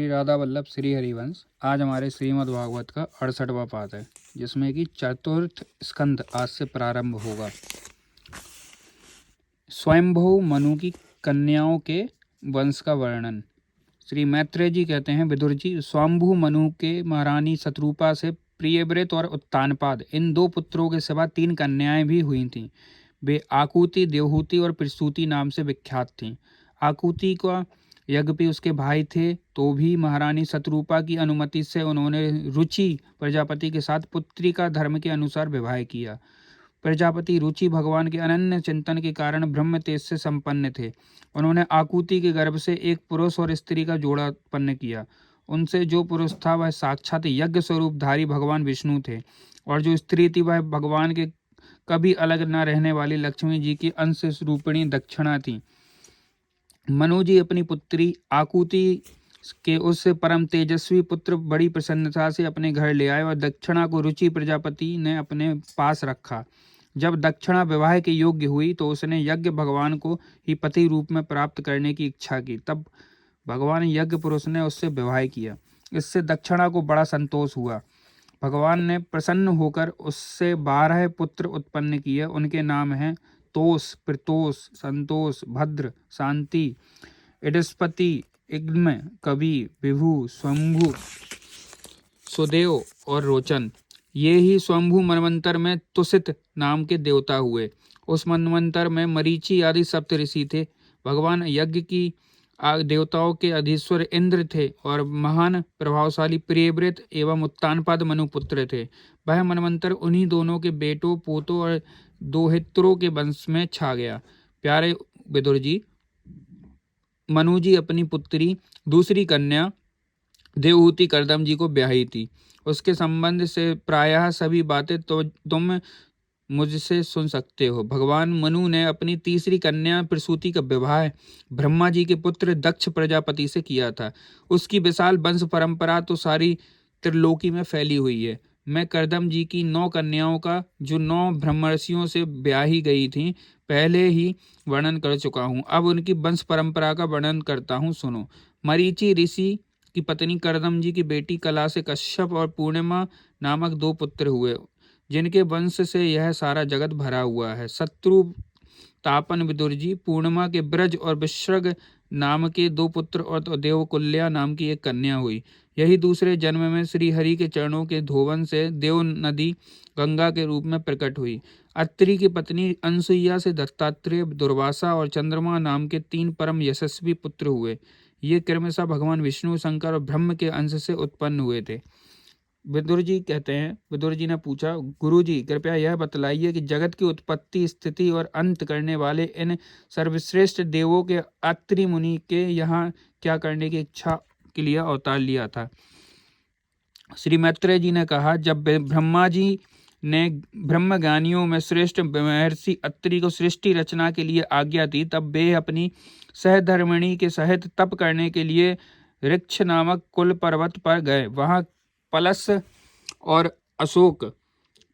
श्री राधा वल्लभ श्री हरिवंश। आज हमारे श्रीमद् भागवत का 68वां पाठ है, जिसमें कि चतुर्थ स्कंद आज से प्रारंभ होगा। स्वयंभू मनु की कन्याओं के वंश का वर्णन। श्री मैत्रेय जी कहते हैं, विदुर जी, स्वयंभू मनु के महारानी शत्रुपा से प्रियव्रत और उत्तानपाद, इन दो पुत्रों के सिवा 3 कन्याएं भी हुई थीं। वे आकुति, देवहूति और प्रसूति नाम से विख्यात थीं। आकुति का यज्ञपि उसके भाई थे, तो भी महारानी शत्रुपा की अनुमति से उन्होंने रुचि प्रजापति के साथ पुत्री का धर्म के अनुसार विवाह किया। प्रजापति रुचि भगवान के अनन्य चिंतन के कारण ब्रह्म तेज से संपन्न थे। उन्होंने आकुति के गर्भ से एक पुरुष और स्त्री का जोड़ा उत्पन्न किया। उनसे जो पुरुष था वह साक्षात यज्ञ स्वरूपधारी भगवान विष्णु थे, और जो स्त्री थी वह भगवान के कभी अलग न रहने वाली लक्ष्मी जी की अंश रूपिणी दक्षिणा थी। मनु जी अपनी पुत्री आकुति के उस परम तेजस्वी पुत्र बड़ी प्रसन्नता से अपने घर ले आए और दक्षिणा को रुचि प्रजापति ने अपने पास रखा। जब दक्षिणा विवाह के योग्य हुई तो उसने यज्ञ भगवान को ही पति रूप में प्राप्त करने की इच्छा की। तब भगवान यज्ञ पुरुष ने उससे विवाह किया। इससे दक्षिणा को बड़ा संतोष हुआ। भगवान ने प्रसन्न होकर उससे 12 पुत्र उत्पन्न किए। उनके नाम हैं तोष, प्रतोष, संतोष, भद्र, शांति, इडस्पति, इग्म, कवि, विभु, स्वयंभू, सुदेव और रोचन। ये ही स्वयंभू मनवंतर में तुषित नाम के देवता हुए। उस मनवंतर में मरीचि आदि सप्त ऋषि थे। भगवान यज्ञ की देवताओं के अधीश्वर इंद्र थे और महान प्रभावशाली प्रियव्रत एवं उत्तानपाद मनुपुत्र थे। वह मनवंतर उन्हीं दोनों के बेटों, पोतों और दोहित्रों के वंश में छा गया। प्यारे विदुर जी, मनु जी अपनी पुत्री दूसरी कन्या देवहूति करदम जी को ब्याही थी। उसके संबंध से प्रायः सभी बातें तो तुम मुझसे सुन सकते हो। भगवान मनु ने अपनी तीसरी कन्या प्रसूति का विवाह ब्रह्मा जी के पुत्र दक्ष प्रजापति से किया था। उसकी विशाल वंश परंपरा तो सारी त्रिलोकी में फैली हुई है। मैं करदम जी की 9 कन्याओं का, जो 9 ब्रह्मर्षियों से ब्याही गई थीं, पहले ही वर्णन कर चुका हूँ। अब उनकी वंश परंपरा का वर्णन करता हूँ, सुनो। मरीचि ऋषि की पत्नी करदम जी की बेटी कला से कश्यप और पूर्णिमा नामक 2 पुत्र हुए, जिनके वंश से यह सारा जगत भरा हुआ है। शत्रु तापन विदुर जी, पूर्णिमा के ब्रज और विश्रग नाम के 2 पुत्र और देवकुल्या नाम की एक कन्या हुई। यही दूसरे जन्म में श्री हरि के चरणों के धोवन से देव नदी गंगा के रूप में प्रकट हुई। अत्रि की पत्नी अनसुईया से दत्तात्रेय, दुर्वासा और चंद्रमा नाम के 3 परम यशस्वी पुत्र हुए। ये क्रमशः भगवान विष्णु, शंकर और ब्रह्म के अंश से उत्पन्न हुए थे। विदुर जी कहते हैं, विदुर जी ने पूछा, गुरु जी कृपया यह बतलाइए कि जगत की उत्पत्ति, स्थिति और अंत करने वाले इन सर्वश्रेष्ठ देवों के अत्रि मुनि के यहाँ क्या करने की इच्छा के लिए अवतार लिया था। श्री मैत्रेय जी ने कहा, जब ब्रह्मा जी ने ब्रह्मज्ञानियों में श्रेष्ठ महर्षि अत्रि को सृष्टि रचना के लिए आज्ञा दी, तब वे अपनी सहधर्मिणी के सहित तप करने के लिए ऋक्ष नामक कुल पर्वत पर गए। वहां पलस और अशोक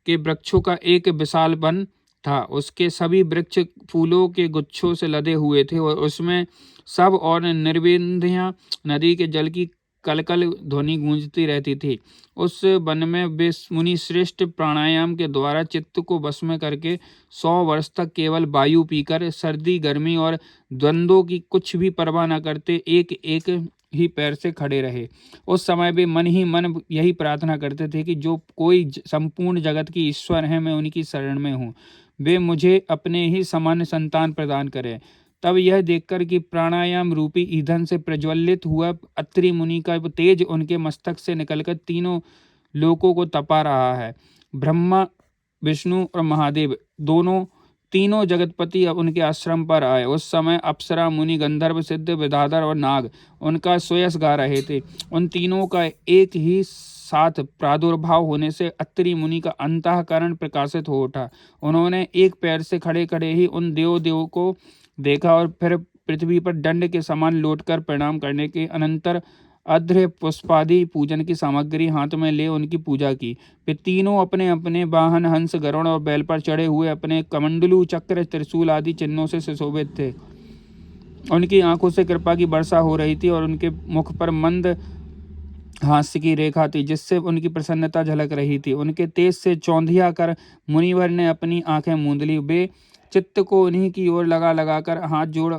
के वृक्षों का एक विशाल वन था। उसके सभी वृक्ष फूलों के गुच्छों से लदे हुए थे और उसमें सब और निर्विंध्य नदी के जल की कलकल ध्वनि गूंजती रहती थी। उस वन में वे मुनि श्रेष्ठ प्राणायाम के द्वारा चित्त को वश में करके 100 वर्ष तक केवल वायु पीकर, सर्दी, गर्मी और द्वंद्वों की कुछ भी परवाह न करते एक एक ही पैर से खड़े रहे। उस समय वे मन ही मन यही प्रार्थना करते थे कि जो कोई संपूर्ण जगत की ईश्वर है, मैं उनकी शरण में हूँ, वे मुझे अपने ही समान संतान प्रदान करें। तब यह देखकर कि प्राणायाम रूपी ईंधन से प्रज्वलित हुआ अत्रि मुनि का तेज उनके मस्तक से निकलकर तीनों लोकों को तपा रहा है। ब्रह्मा, विष्णु और महादेव तीनों जगतपति अब उनके आश्रम पर आए। उस समय अप्सरा, मुनि, गंधर्व, सिद्ध, विद्याधर और नाग उनका श्रेयस गा रहे थे। उन तीनों का एक ही साथ प्रादुर्भाव होने से अत्रि मुनि का अंतःकरण प्रकाशित हो उठा। उन्होंने एक पैर से खड़े खड़े ही उन देव को देखा और फिर पृथ्वी पर दंड के समान लौटकर प्रणाम करने के अनंतर अर्घ्य पुष्पादि पूजन की सामग्री हाथ में ले उनकी पूजा की। वे तीनों अपने अपने वाहन हंस, गरुड़ और बैल पर चढ़े हुए अपने कमंडलू, चक्र, त्रिशूल आदि चिन्हों से सुशोभित थे। उनकी आंखों से कृपा की वर्षा हो रही थी और उनके मुख पर मंद हास्य की रेखा थी जिससे उनकी प्रसन्नता झलक रही थी। उनके तेज से चौंधिया कर मुनिवर ने अपनी आंखें मूंद ली। वे चित्त को उन्हीं की ओर लगा लगाकर हाथ जोड़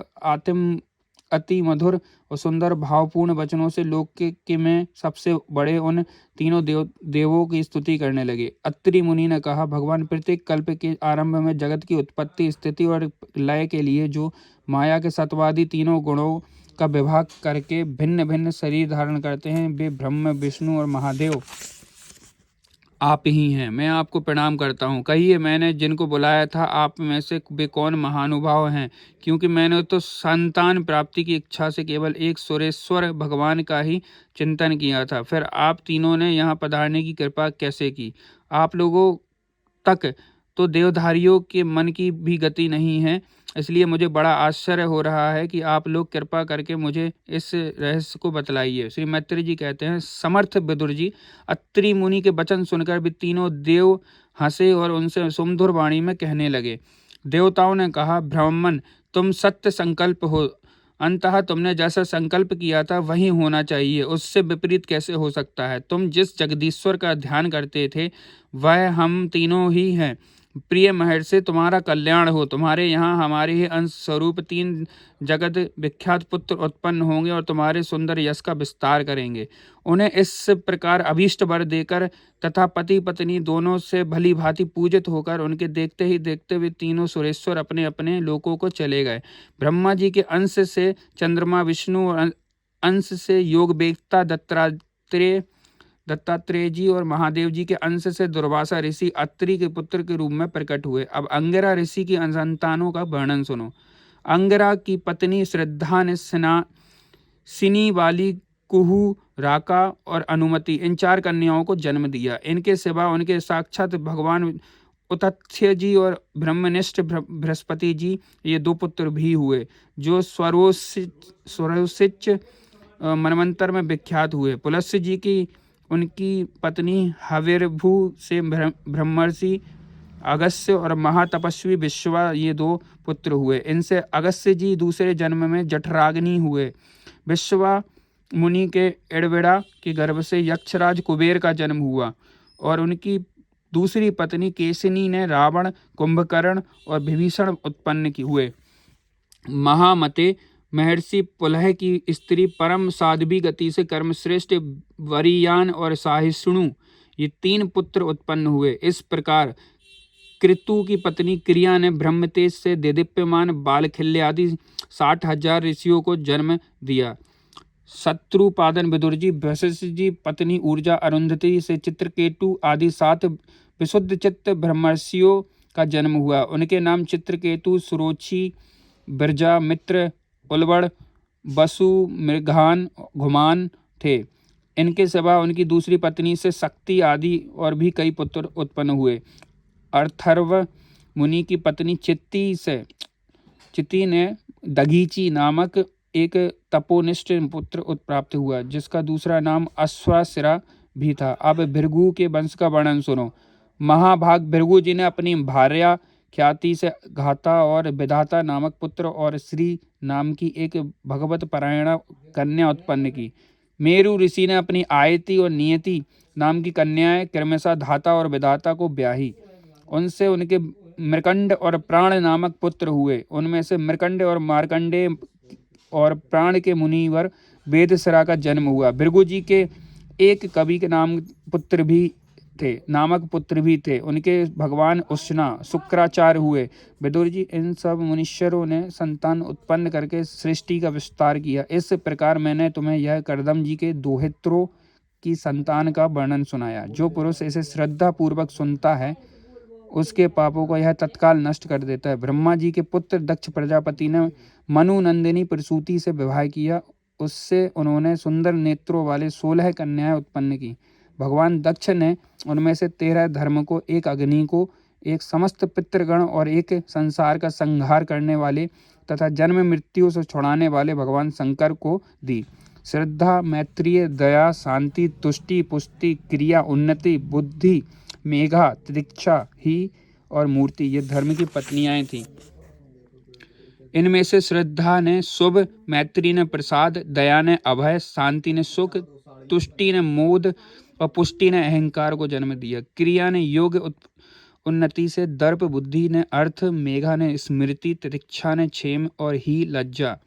अति मधुर और सुंदर भावपूर्ण वचनों से लोक के में सबसे बड़े उन तीनों देवों की स्तुति करने लगे। अत्रि मुनि ने कहा, भगवान प्रत्येक कल्प के आरंभ में जगत की उत्पत्ति, स्थिति और लय के लिए जो माया के सत्वादि तीनों गुणों का विभाग करके भिन्न भिन्न शरीर धारण करते हैं, वे ब्रह्म, विष्णु और महादेव आप ही हैं। मैं आपको प्रणाम करता हूँ। कहिए, मैंने जिनको बुलाया था आप में से वे कौन महानुभाव हैं? क्योंकि मैंने तो संतान प्राप्ति की इच्छा से केवल एक सुरेश्वर भगवान का ही चिंतन किया था। फिर आप तीनों ने यहाँ पधारने की कृपा कैसे की? आप लोगों तक तो देवधारियों के मन की भी गति नहीं है, इसलिए मुझे बड़ा आश्चर्य हो रहा है कि आप लोग कृपा करके मुझे इस रहस्य को बतलाइए। श्री मैत्री जी कहते हैं, समर्थ विदुर जी, अत्रि मुनि के वचन सुनकर भी तीनों देव हंसे और उनसे सुमधुर वाणी में कहने लगे। देवताओं ने कहा, ब्राह्मण, तुम सत्य संकल्प हो। अंततः तुमने जैसा संकल्प किया था वही होना चाहिए, उससे विपरीत कैसे हो सकता है? तुम जिस जगदीश्वर का ध्यान करते थे वह हम तीनों ही हैं। प्रिय महर्षि, तुम्हारा कल्याण हो। तुम्हारे यहाँ हमारे ही अंश स्वरूप तीन जगत विख्यात पुत्र उत्पन्न होंगे और तुम्हारे सुंदर यश का विस्तार करेंगे। उन्हें इस प्रकार अभीष्ट वर देकर तथा पति पत्नी दोनों से भली भांति पूजित होकर उनके देखते ही देखते वे तीनों सुरेश्वर अपने अपने लोकों को चले गए। ब्रह्मा जी के अंश से चंद्रमा विष्णु और अंश से योग वेत्ता दत्तात्रेय जी और महादेव जी के अंश से दुर्वासा ऋषि अत्रि के पुत्र के रूप में प्रकट हुए। अब अंगिरा ऋषि की संतानों का वर्णन सुनो। अंगिरा की पत्नी श्रद्धा ने सिनी वाली, कुहू, राका और अनुमति इन चार कन्याओं को जन्म दिया। इनके सिवा उनके साक्षात भगवान उतथ्य जी और ब्रह्मनिष्ठ बृहस्पति जी ये दो पुत्र भी हुए, जो स्वरोसिच मनवंतर में विख्यात हुए। पुलस्य जी की उनकी पत्नी हविर्भू से ब्रह्मर्षि अगस्त्य और महातपस्वी विश्वा ये दो पुत्र हुए। इनसे अगस्त्य जी दूसरे जन्म में जठराग्नि हुए। विश्वा मुनि के एड़विड़ा के गर्भ से यक्षराज कुबेर का जन्म हुआ और उनकी दूसरी पत्नी केसिनी ने रावण, कुंभकर्ण और विभीषण उत्पन्न हुए। महामते महर्षि पुलह की स्त्री परम साध्वी गति से कर्मश्रेष्ठ वरियान और साहिष्णु ये तीन पुत्र उत्पन्न हुए। इस प्रकार कृतु की पत्नी क्रिया ने ब्रह्मतेज से देदीप्यमान बालखिल्य आदि 60,000 ऋषियों को जन्म दिया। शत्रुपादन विदुर जी, वशिष्ठ जी पत्नी ऊर्जा अरुंधति से चित्रकेतु आदि 7 विशुद्ध चित्त ब्रह्मर्षियों का जन्म हुआ। उनके नाम चित्रकेतु, सुरोची, बिरजा, मित्र, उलवड़, बसु, मृगान, घुमान थे। इनके सिवा उनकी दूसरी पत्नी से शक्ति आदि और भी कई पुत्र उत्पन्न हुए। अर्थर्व मुनि की पत्नी चित्ती ने दघीची नामक एक तपोनिष्ठ पुत्र प्राप्त हुआ, जिसका दूसरा नाम अश्वासिरा भी था। अब भृगु के वंश का वर्णन सुनो। महाभाग भृगु जी ने अपनी भार्या ख्याति से घाता और विधाता नामक पुत्र और श्री नाम की एक भगवत परायणा कन्या उत्पन्न की। मेरु ऋषि ने अपनी आयति और नियति नाम की कन्याएं क्रमशः धाता और विधाता को ब्याही। उनसे उनके मृकंड और प्राण नामक पुत्र हुए। उनमें से मृकंड और मार्कंडे और प्राण के मुनिवर वेदसरा का जन्म हुआ। भृगु जी के एक कवि के नामक पुत्र भी थे। उनके भगवान उष्णा शुक्राचार्य हुए। विदुर जी, इन सब मुनीश्वरों ने संतान उत्पन्न करके सृष्टि का विस्तार किया। इस प्रकार मैंने तुम्हें यह कर्दम जी के दोहित्रों की संतान का वर्णन सुनाया। जो पुरुष इसे श्रद्धा पूर्वक सुनता है उसके पापों को यह तत्काल नष्ट कर देता है। ब्रह्मा जी के पुत्र दक्ष प्रजापति ने मनु नंदिनी प्रसूति से विवाह किया। उससे उन्होंने सुंदर नेत्रों वाले 16 कन्याएं उत्पन्न की। भगवान दक्ष ने उनमें से 13 धर्म को, एक अग्नि को, एक समस्त पितृगण और एक संसार का संहार करने वाले तथा जन्म मृत्यु से छुड़ाने वाले भगवान शंकर को दी। श्रद्धा, मैत्रीय, दया, शांति, तुष्टि, पुष्टि, क्रिया, उन्नति, बुद्धि, मेघा, तितिक्षा ही और मूर्ति ये धर्म की पत्नियां थीं। इनमें से श्रद्धा ने शुभ, मैत्री ने प्रसाद, दया ने अभय, शांति ने सुख, तुष्टि ने मोद और पुष्टि ने अहंकार को जन्म दिया। क्रिया ने योग उन्नति से दर्प, बुद्धि ने अर्थ, मेघा ने स्मृति, तितिक्षा ने क्षेम और ही लज्जा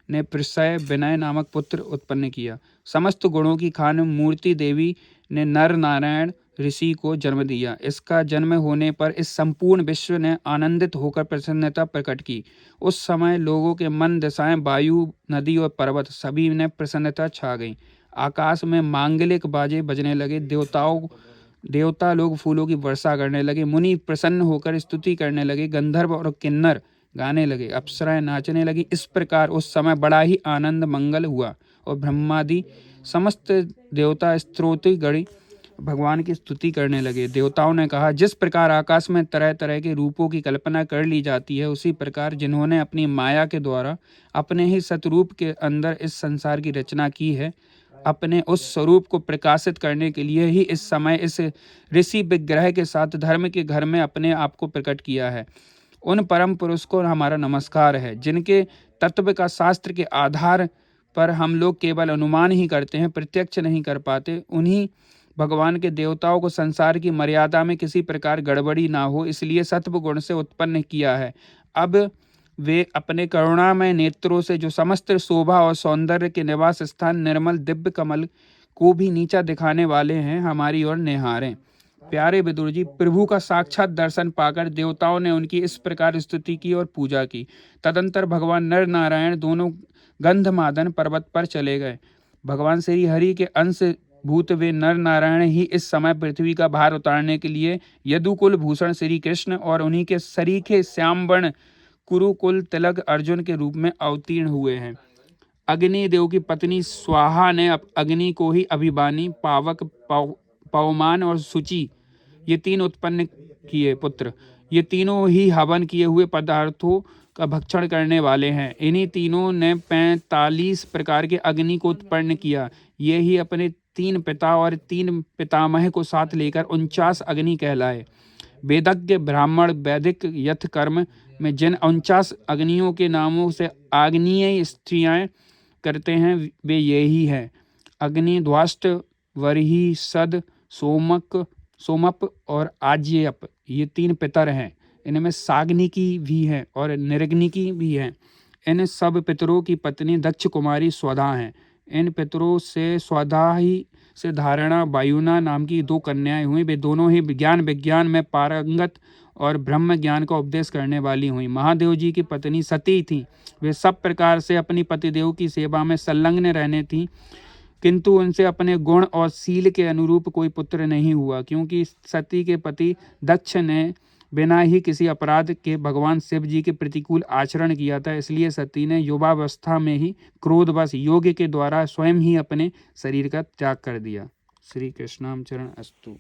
ने प्रसय विनय नामक पुत्र उत्पन्न किया। समस्त गुणों की खान मूर्ति देवी ने नर नारायण ऋषि को जन्म दिया। इसका जन्म होने पर इस संपूर्ण विश्व ने आनंदित होकर प्रसन्नता प्रकट की। उस समय लोगों के मन, दिशाएं, वायु, नदी और पर्वत सभी ने प्रसन्नता छा गई। आकाश में मांगलिक बाजे बजने लगे। देवता लोग फूलों की वर्षा करने लगे। मुनि प्रसन्न होकर स्तुति करने लगे। गंधर्व और किन्नर गाने लगे। अप्सराएं नाचने लगी। इस प्रकार उस समय बड़ा ही आनंद मंगल हुआ और ब्रह्मादि समस्त देवता स्तोत्र गढ़ी भगवान की स्तुति करने लगे। देवताओं ने कहा, जिस प्रकार आकाश में तरह तरह के रूपों की कल्पना कर ली जाती है, उसी प्रकार जिन्होंने अपनी माया के द्वारा अपने ही सतरूप के अंदर इस संसार की रचना की है, अपने उस स्वरूप को प्रकाशित करने के लिए ही इस समय इस ऋषि विग्रह के साथ धर्म के घर में अपने आप को प्रकट किया है। उन परम पुरुष को हमारा नमस्कार है, जिनके तत्व का शास्त्र के आधार पर हम लोग केवल अनुमान ही करते हैं, प्रत्यक्ष नहीं कर पाते। उन्हीं भगवान के देवताओं को संसार की मर्यादा में किसी प्रकार गड़बड़ी ना हो, इसलिए सत्व गुण से उत्पन्न किया है। अब वे अपने करुणामय नेत्रों से जो समस्त शोभा और सौंदर्य के निवास स्थान निर्मल दिव्य कमल को भी नीचा दिखाने वाले हैं, हमारी ओर निहारें। प्यारे विदुर जी, प्रभु का साक्षात दर्शन पाकर देवताओं ने उनकी इस प्रकार स्तुति की और पूजा की। तदंतर भगवान नर नारायण दोनों गंधमादन पर्वत पर चले गए। भगवान श्री हरि के अंश भूत वे नर नारायण ही इस समय पृथ्वी का भार उतारने के लिए यदुकुल भूषण श्री कृष्ण और उन्हीं के सरीखे श्यामवर्ण कुरुकुल तिलक अर्जुन के रूप में अवतीर्ण हुए हैं। अग्निदेव की पत्नी स्वाहा ने अग्नि को ही अभिमानी, पावक, पवमान और शुचि ये तीन उत्पन्न किए पुत्र। ये तीनों ही हवन किए हुए पदार्थों का भक्षण करने वाले हैं। इन्हीं तीनों ने 45 प्रकार के अग्नि को उत्पन्न किया। ये ही अपने 3 पिता और 3 पितामह को साथ लेकर 49 अग्नि कहलाए। वेदज्ञ ब्राह्मण वैदिक यथ कर्म में जिन 49 अग्नियों के नामों से आग्नेय स्त्रियां करते हैं, वे यही हैं: अग्नि, ध्वाष्ट, वरही, सद, सोमप और आज्यप। ये 3 पितर हैं। इनमें साग्निकी भी हैं और निर्ग्निकी भी हैं। इन सब पितरों की पत्नी दक्ष कुमारी स्वधा हैं। इन पितरों से स्वधा ही से धारणा वायुना नाम की 2 कन्याएं हुई। वे दोनों ही विज्ञान में पारंगत और ब्रह्म ज्ञान का उपदेश करने वाली हुई। महादेव जी की पत्नी सती थी। वे सब प्रकार से अपनी पतिदेव की सेवा में संलग्न रहने थी, किंतु उनसे अपने गुण और शील के अनुरूप कोई पुत्र नहीं हुआ, क्योंकि सती के पति दक्ष ने बिना ही किसी अपराध के भगवान शिव जी के प्रतिकूल आचरण किया था। इसलिए सती ने युवावस्था में ही क्रोधवश योग के द्वारा स्वयं ही अपने शरीर का त्याग कर दिया। श्री कृष्णाम चरण अस्तु।